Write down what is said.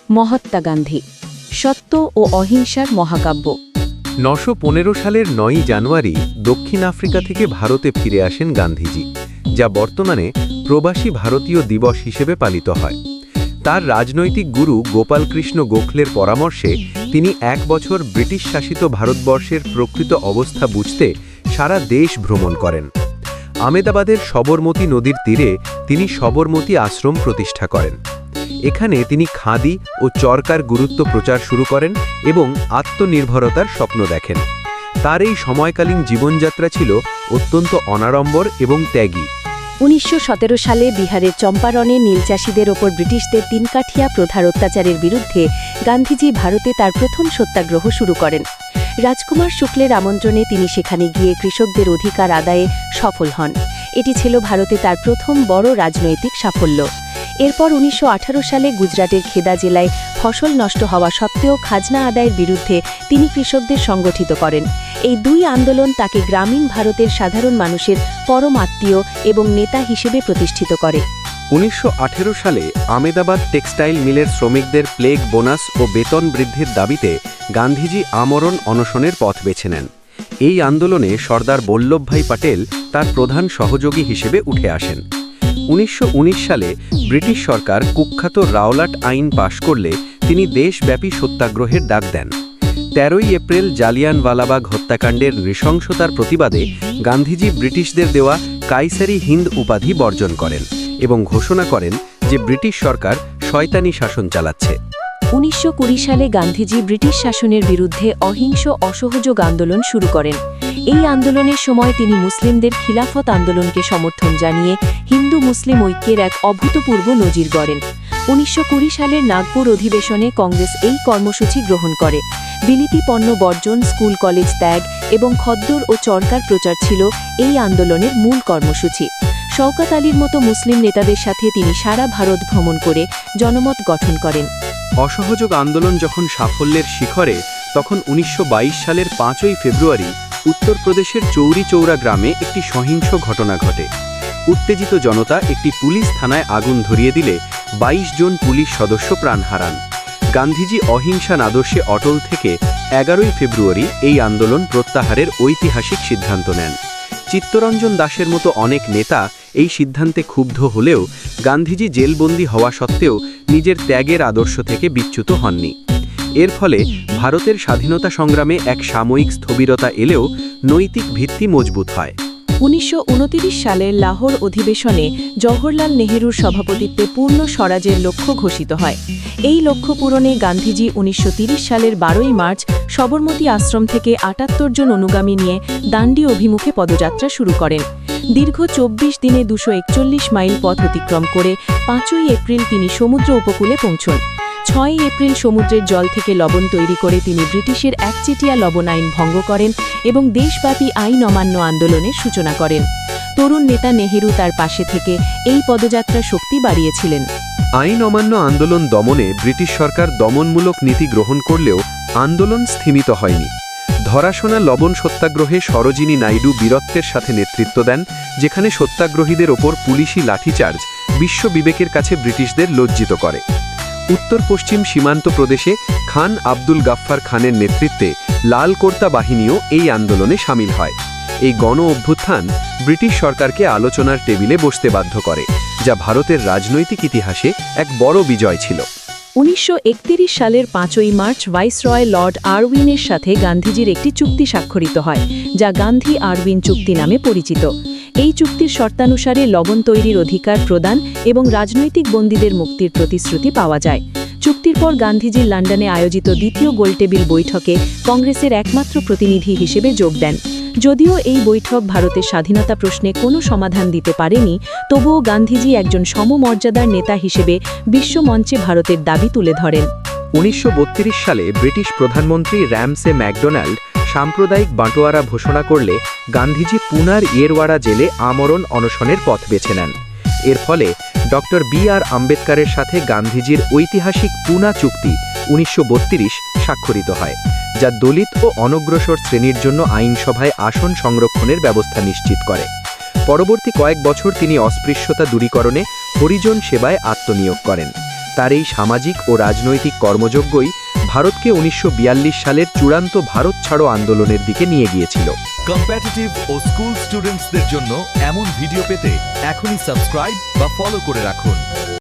মহাত্মা গান্ধী, সত্য ও অহিংসার মহাকাব্য। 915 সালের 9 জানুয়ারি দক্ষিণ আফ্রিকা থেকে ভারতে ফিরে আসেন গান্ধীজি, যা বর্তমানে প্রবাসী ভারতীয় দিবস হিসেবে পালিত হয়। তার রাজনৈতিক গুরু গোপালকৃষ্ণ গোখলের পরামর্শে তিনি 1 বছর ব্রিটিশ শাসিত ভারতবর্ষের প্রকৃত অবস্থা বুঝতে সারা দেশ ভ্রমণ করেন। আহমেদাবাদের সবরমতী নদীর তীরে তিনি সবরমতী আশ্রম প্রতিষ্ঠা করেন। এখানে তিনি খাদি ও চরকার গুরুত্ব প্রচার শুরু করেন এবং আত্মনির্ভরতার স্বপ্ন দেখেন। তার এই সময়কালীন জীবনযাত্রা ছিল অত্যন্ত অনাড়ম্বর এবং ত্যাগী। 1917 সালে বিহারের চম্পারণে নীলচাষীদের ওপর ব্রিটিশদের 3 কাঠিয়া প্রথার অত্যাচারের বিরুদ্ধে গান্ধীজি ভারতে তার প্রথম সত্যাগ্রহ শুরু করেন। রাজকুমার শুক্লের আমন্ত্রণে তিনি সেখানে গিয়ে কৃষকদের অধিকার আদায়ে সফল হন। এটি ছিল ভারতে তার প্রথম বড় রাজনৈতিক সাফল্য। এরপর 1918 সালে গুজরাটের খেদা জেলায় ফসল নষ্ট হওয়া সত্ত্বেও খাজনা আদায়ের বিরুদ্ধে তিনি কৃষকদের সংগঠিত করেন। এই 2 আন্দোলন তাকে গ্রামীণ ভারতের সাধারণ মানুষের পরম আত্মীয় এবং নেতা হিসেবে প্রতিষ্ঠিত করে। 1918 সালে আহমেদাবাদ টেক্সটাইল মিলের শ্রমিকদের প্লেগ বোনাস ও বেতন বৃদ্ধির দাবিতে গান্ধীজি আমরণ অনশনের পথ বেছে নেন। এই আন্দোলনে সর্দার বল্লভভাই প্যাটেল তার প্রধান সহযোগী হিসেবে উঠে আসেন। 1919 সালে ব্রিটিশ সরকার কুখ্যাত রাওলাট আইন পাশ করলে তিনি দেশব্যাপী সত্যাগ্রহের ডাক দেন। 13 এপ্রিল জালিয়ানওয়ালাবাগ হত্যাকাণ্ডের নৃশংসতার প্রতিবাদে গান্ধীজি ব্রিটিশদের দেওয়া কাইসারি হিন্দ উপাধি বর্জন করেন এবং ঘোষণা করেন যে ব্রিটিশ সরকার শয়তানি শাসন চালাচ্ছে। 1920 সালে গান্ধীজি ব্রিটিশ শাসনের বিরুদ্ধে অহিংস অসহযোগ আন্দোলন শুরু করেন। এই আন্দোলনের সময় তিনি মুসলিমদের খিলাফত আন্দোলনকে সমর্থন জানিয়ে হিন্দু মুসলিম ঐক্যের এক অভূতপূর্ব নজির গড়েন। 1920 সালের নাগপুর অধিবেশনে কংগ্রেস এই কর্মসূচি গ্রহণ করে। বিলিতি পণ্য বর্জন, স্কুল কলেজ ত্যাগ এবং খদ্দর ও চরকার প্রচার ছিল এই আন্দোলনের মূল কর্মসূচি। শওকত আলীর মতো মুসলিম নেতাদের সাথে তিনি সারা ভারত ভ্রমণ করে জনমত গঠন করেন। অসহযোগ আন্দোলন যখন সাফল্যের শিখরে, তখন 1922 সালের 5 ফেব্রুয়ারি উত্তরপ্রদেশের চৌরি চৌরা গ্রামে একটি সহিংস ঘটনা ঘটে। উত্তেজিত জনতা একটি পুলিশ থানায় আগুন ধরিয়ে দিলে 22 জন পুলিশ সদস্য প্রাণ হারান। গান্ধীজি অহিংসার আদর্শে অটল থেকে 11 ফেব্রুয়ারি এই আন্দোলন প্রত্যাহারের ঐতিহাসিক সিদ্ধান্ত নেন। চিত্তরঞ্জন দাসের মতো অনেক নেতা এই সিদ্ধান্তে ক্ষুব্ধ হলেও গান্ধীজি জেলবন্দী হওয়া সত্ত্বেও নিজের ত্যাগের আদর্শ থেকে বিচ্যুত হননি। এর ফলে ভারতের স্বাধীনতা সংগ্রামে এক সাময়িক স্থবিরতা এলেও নৈতিক ভিত্তি মজবুত হয়। 1929 সালের লাহোর অধিবেশনে জওহরলাল নেহরুর সভাপতিত্বে পূর্ণ স্বরাজের লক্ষ্য ঘোষিত হয়। এই লক্ষ্য পূরণে গান্ধীজি 1930 সালের 12 মার্চ সবরমতী আশ্রম থেকে 78 জন অনুগামী নিয়ে দান্ডি অভিমুখে পদযাত্রা শুরু করেন। দীর্ঘ 24 দিনে 241 মাইল পথ অতিক্রম করে 5 এপ্রিল তিনি সমুদ্র উপকূলে পৌঁছন। 6 এপ্রিল সমুদ্রের জল থেকে লবণ তৈরি করে তিনি ব্রিটিশের একচেটিয়া লবণ আইন ভঙ্গ করেন এবং দেশব্যাপী আইন অমান্য আন্দোলনের সূচনা করেন। তরুণ নেতা নেহেরু তার পাশে থেকে এই পদযাত্রা শক্তি বাড়িয়েছিলেন। আইন অমান্য আন্দোলন দমনে ব্রিটিশ সরকার দমনমূলক নীতি গ্রহণ করলেও আন্দোলন স্থিমিত হয়নি। ধরাশোনা লবণ সত্যাগ্রহে সরোজিনী নাইডু বীরত্বের সাথে নেতৃত্ব দেন, যেখানে সত্যাগ্রহীদের ওপর পুলিশি লাঠিচার্জ বিশ্ব বিবেকের কাছে ব্রিটিশদের লজ্জিত করে। উত্তর পশ্চিম সীমান্ত প্রদেশে খান আব্দুল গাফফার খানের নেতৃত্বে লাল কোর্তা বাহিনীও এই আন্দোলনে সামিল হয়। এই গণ অভ্যুত্থান ব্রিটিশ সরকারকে আলোচনার টেবিলে বসতে বাধ্য করে, যা ভারতের রাজনৈতিক ইতিহাসে এক বড় বিজয় ছিল। 1931 সালের 5 মার্চ ভাইসরয় লর্ড আরউইনের সাথে গান্ধীজির একটি চুক্তি স্বাক্ষরিত হয়, যা গান্ধী আরউইন চুক্তি নামে পরিচিত। এই চুক্তির শর্তানুসারে লবণ তৈরির অধিকার প্রদান এবং রাজনৈতিক বন্দীদের মুক্তির প্রতিশ্রুতি পাওয়া যায়। চুক্তির পর গান্ধীজি লন্ডনে আয়োজিত দ্বিতীয় গোলটেবিল বৈঠকে কংগ্রেসের একমাত্র প্রতিনিধি হিসেবে যোগ দেন। যদিও এই বৈঠক ভারতের স্বাধীনতা প্রশ্নে কোনো সমাধান দিতে পারেনি, তবুও গান্ধীজি একজন সমমর্যাদার নেতা হিসেবে বিশ্বমঞ্চে ভারতের দাবি তুলে ধরেন। 1932 সালে ব্রিটিশ প্রধানমন্ত্রী র্যামসে ম্যাকডোনাল্ড সাম্প্রদায়িক বাঁটোয়ারা ঘোষণা করলে গান্ধীজি পুনার ইয়েরওয়াড়া জেলে আমরণ অনশনের পথ বেছে নেন। এর ফলে ডক্টর বি.আর. আম্বেদকরের সাথে গান্ধীজির ঐতিহাসিক পুনা চুক্তি 1932 স্বাক্ষরিত হয়, যা দলিত ও অনগ্রসর শ্রেণীর জন্য আইনসভায় আসন সংরক্ষণের ব্যবস্থা নিশ্চিত করে। পরবর্তী কয়েক বছর তিনি অস্পৃশ্যতা দূরীকরণে হরিজন সেবায় আত্মনিয়োগ করেন। তার এই সামাজিক ও রাজনৈতিক কর্মযজ্ঞই ভারতকে 1942 সালের চূড়ান্ত ভারত ছাড়ো আন্দোলনের দিকে নিয়ে গিয়েছিল। কম্পিটিটিভ ও স্কুল স্টুডেন্টসদের জন্য এমন ভিডিও পেতে এখনই সাবস্ক্রাইব বা ফলো করে রাখুন।